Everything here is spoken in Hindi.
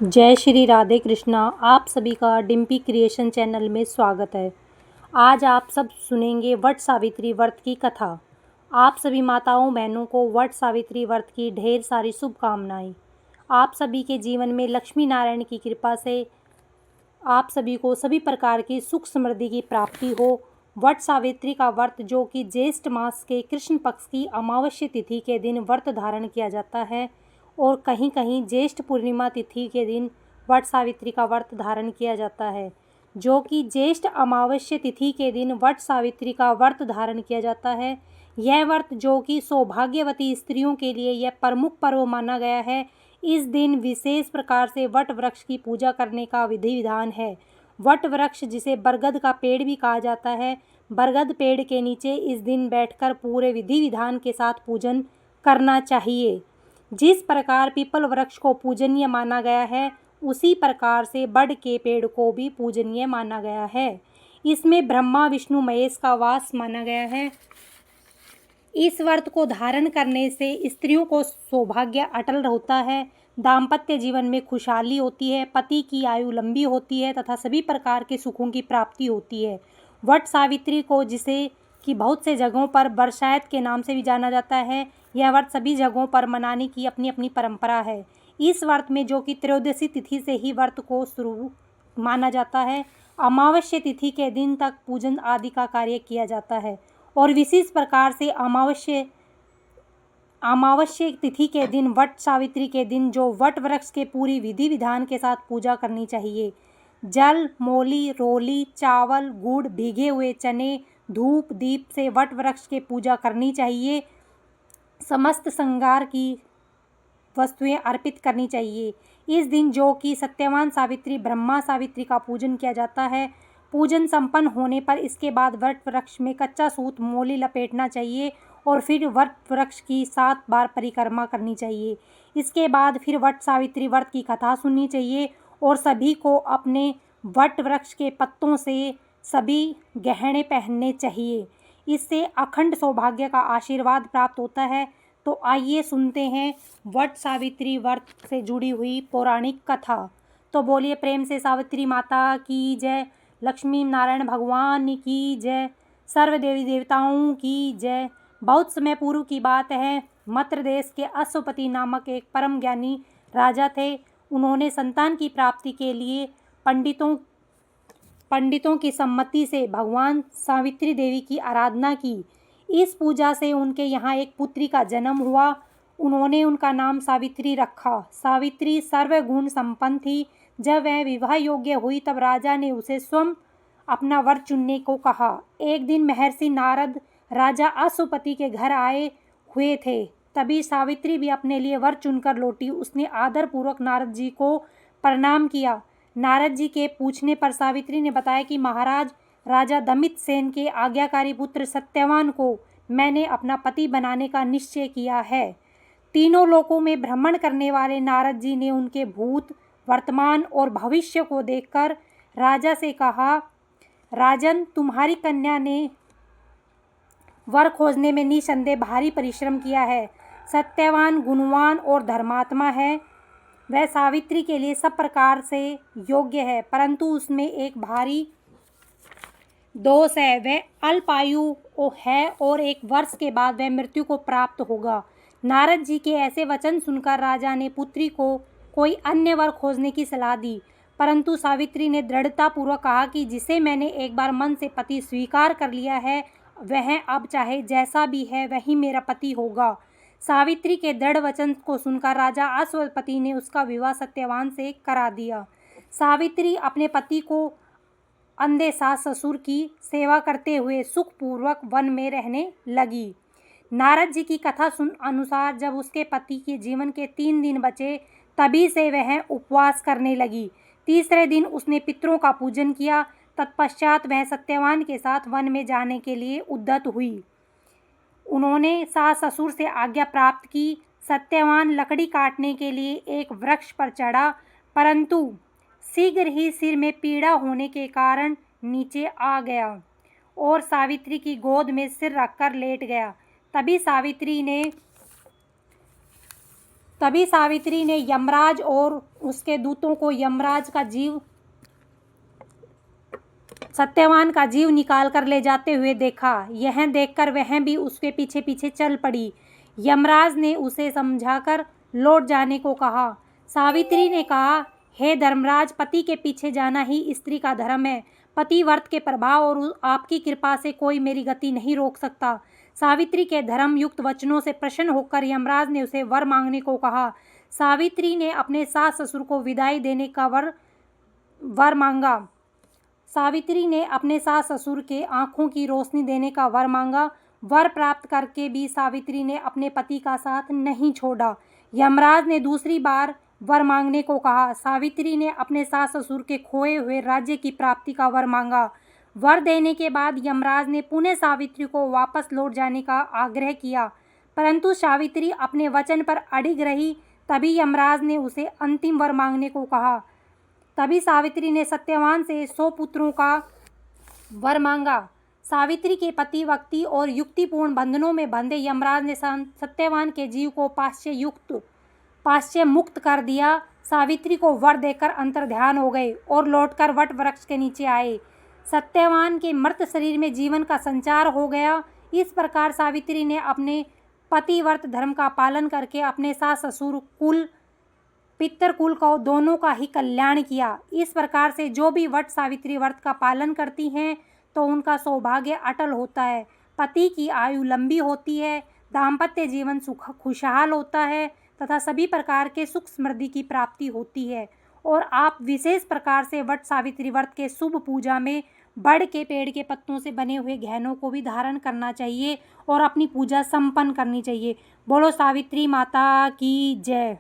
जय श्री राधे कृष्णा। आप सभी का डिम्पी क्रिएशन चैनल में स्वागत है। आज आप सब सुनेंगे वट सावित्री व्रत की कथा। आप सभी माताओं बहनों को वट सावित्री व्रत की ढेर सारी शुभकामनाएं। आप सभी के जीवन में लक्ष्मी नारायण की कृपा से आप सभी को सभी प्रकार की सुख समृद्धि की प्राप्ति हो। वट सावित्री का व्रत, जो कि ज्येष्ठ मास के कृष्ण पक्ष की अमावस्या तिथि के दिन व्रत धारण किया जाता है और कहीं कहीं ज्येष्ठ पूर्णिमा तिथि के दिन वट सावित्री का व्रत धारण किया जाता है। जो कि ज्येष्ठ अमावस्या तिथि के दिन वट सावित्री का व्रत धारण किया जाता है। यह व्रत, जो कि सौभाग्यवती स्त्रियों के लिए यह प्रमुख पर्व माना गया है। इस दिन विशेष प्रकार से वट वृक्ष की पूजा करने का विधि विधान है। वट वृक्ष, जिसे बरगद का पेड़ भी कहा जाता है, बरगद पेड़ के नीचे इस दिन बैठकर पूरे विधि विधान के साथ पूजन करना चाहिए। जिस प्रकार पीपल वृक्ष को पूजनीय माना गया है, उसी प्रकार से बड़ के पेड़ को भी पूजनीय माना गया है। इसमें ब्रह्मा विष्णु महेश का वास माना गया है। इस व्रत को धारण करने से स्त्रियों को सौभाग्य अटल होता है, दाम्पत्य जीवन में खुशहाली होती है, पति की आयु लंबी होती है तथा सभी प्रकार के सुखों की प्राप्ति होती है। वट सावित्री को, जिसे कि बहुत से जगहों पर बरसाइत के नाम से भी जाना जाता है, यह व्रत सभी जगहों पर मनाने की अपनी अपनी परंपरा है। इस व्रत में, जो कि त्रयोदशी तिथि से ही व्रत को शुरू माना जाता है, अमावस्या तिथि के दिन तक पूजन आदि का कार्य किया जाता है और विशेष प्रकार से अमावस्या तिथि के दिन, वट सावित्री के दिन, जो वट वृक्ष के पूरी विधि विधान के साथ पूजा करनी चाहिए। जल, मौली, रोली, चावल, गुड़, भीगे हुए चने, धूप दीप से वट वृक्ष के पूजा करनी चाहिए। समस्त श्रृंगार की वस्तुएं अर्पित करनी चाहिए। इस दिन, जो कि सत्यवान सावित्री ब्रह्मा सावित्री का पूजन किया जाता है, पूजन संपन्न होने पर इसके बाद वट वृक्ष में कच्चा सूत मोली लपेटना चाहिए और फिर वट वृक्ष की 7 बार परिक्रमा करनी चाहिए। इसके बाद फिर वट सावित्री व्रत की कथा सुननी चाहिए और सभी को अपने वट वृक्ष के पत्तों से सभी गहने पहनने चाहिए। इससे अखंड सौभाग्य का आशीर्वाद प्राप्त होता है। तो आइए सुनते हैं वट सावित्री व्रत से जुड़ी हुई पौराणिक कथा। तो बोलिए प्रेम से सावित्री माता की जय, लक्ष्मी नारायण भगवान की जय, सर्व देवी देवताओं की जय। बहुत समय पूर्व की बात है, मद्र देश के अश्वपति नामक एक परम ज्ञानी राजा थे। उन्होंने संतान की प्राप्ति के लिए पंडितों की सम्मति से भगवान सावित्री देवी की आराधना की। इस पूजा से उनके यहाँ एक पुत्री का जन्म हुआ। उन्होंने उनका नाम सावित्री रखा। सावित्री सर्वगुण संपन्न थी। जब वह विवाह योग्य हुई, तब राजा ने उसे स्वयं अपना वर चुनने को कहा। एक दिन महर्षि नारद राजा अश्वपति के घर आए हुए थे। तभी सावित्री भी अपने लिए वर चुनकर लौटी। उसने आदर पूर्वक नारद जी को प्रणाम किया। नारद जी के पूछने पर सावित्री ने बताया कि महाराज, राजा दमित सेन के आज्ञाकारी पुत्र सत्यवान को मैंने अपना पति बनाने का निश्चय किया है। तीनों लोकों में भ्रमण करने वाले नारद जी ने उनके भूत, वर्तमान और भविष्य को देखकर राजा से कहा, राजन, तुम्हारी कन्या ने वर खोजने में निसंदेह भारी परिश्रम किया है। सत्यवान गुणवान और धर्मात्मा है। वह सावित्री के लिए सब प्रकार से योग्य है, परंतु उसमें एक भारी दोष है। वह अल्पायु है और 1 वर्ष के बाद वह मृत्यु को प्राप्त होगा। नारद जी के ऐसे वचन सुनकर राजा ने पुत्री को कोई अन्य वर खोजने की सलाह दी, परंतु सावित्री ने दृढ़तापूर्वक कहा कि जिसे मैंने एक बार मन से पति स्वीकार कर लिया है, वह अब चाहे जैसा भी है वही मेरा पति होगा। सावित्री के दृढ़ वचन को सुनकर राजा अश्वपति ने उसका विवाह सत्यवान से करा दिया। सावित्री अपने पति को अंधे सास ससुर की सेवा करते हुए सुखपूर्वक वन में रहने लगी। नारद जी की कथा अनुसार जब उसके पति के जीवन के 3 दिन बचे, तभी से वह उपवास करने लगी। तीसरे दिन उसने पितरों का पूजन किया। तत्पश्चात वह सत्यवान के साथ वन में जाने के लिए उद्यत हुई। उन्होंने सास ससुर से आज्ञा प्राप्त की। सत्यवान लकड़ी काटने के लिए एक वृक्ष पर चढ़ा, परंतु शीघ्र ही सिर में पीड़ा होने के कारण नीचे आ गया और सावित्री की गोद में सिर रखकर लेट गया। तभी तभी सावित्री ने यमराज और उसके दूतों को सत्यवान का जीव निकाल कर ले जाते हुए देखा। यह देखकर वह भी उसके पीछे पीछे चल पड़ी। यमराज ने उसे समझाकर लौट जाने को कहा। सावित्री ने कहा, हे धर्मराज, पति के पीछे जाना ही स्त्री का धर्म है। पतिव्रत के प्रभाव और आपकी कृपा से कोई मेरी गति नहीं रोक सकता। सावित्री के धर्म युक्त वचनों से प्रसन्न होकर यमराज ने उसे वर मांगने को कहा। सावित्री ने अपने सास ससुर को विदाई देने का वर मांगा। सावित्री ने अपने सास ससुर के आंखों की रोशनी देने का वर मांगा। वर प्राप्त करके भी सावित्री ने अपने पति का साथ नहीं छोड़ा। यमराज ने दूसरी बार वर मांगने को कहा। सावित्री ने अपने सास ससुर के खोए हुए राज्य की प्राप्ति का वर मांगा। वर देने के बाद यमराज ने पुनः सावित्री को वापस लौट जाने का आग्रह किया, परंतु सावित्री अपने वचन पर अडिग रही। तभी यमराज ने उसे अंतिम वर मांगने को कहा। तभी सावित्री ने सत्यवान से 100 पुत्रों का वर मांगा। सावित्री के पति भक्ति और युक्तिपूर्ण बंधनों में बंधे यमराज ने सत्यवान के जीव को पाश्चात्य मुक्त कर दिया। सावित्री को वर देकर अंतर्ध्यान हो गए और लौटकर वट वृक्ष के नीचे आए। सत्यवान के मृत शरीर में जीवन का संचार हो गया। इस प्रकार सावित्री ने अपने पतिव्रत धर्म का पालन करके अपने सास ससुर कुल पितर कुल को दोनों का ही कल्याण किया। इस प्रकार से जो भी वट सावित्री व्रत का पालन करती हैं तो उनका सौभाग्य अटल होता है, पति की आयु लंबी होती है, दाम्पत्य जीवन खुशहाल होता है तथा सभी प्रकार के सुख समृद्धि की प्राप्ति होती है। और आप विशेष प्रकार से वट सावित्री व्रत के शुभ पूजा में बड़ के पेड़ के पत्तों से बने हुए गहनों को भी धारण करना चाहिए और अपनी पूजा संपन्न करनी चाहिए। बोलो सावित्री माता की जय।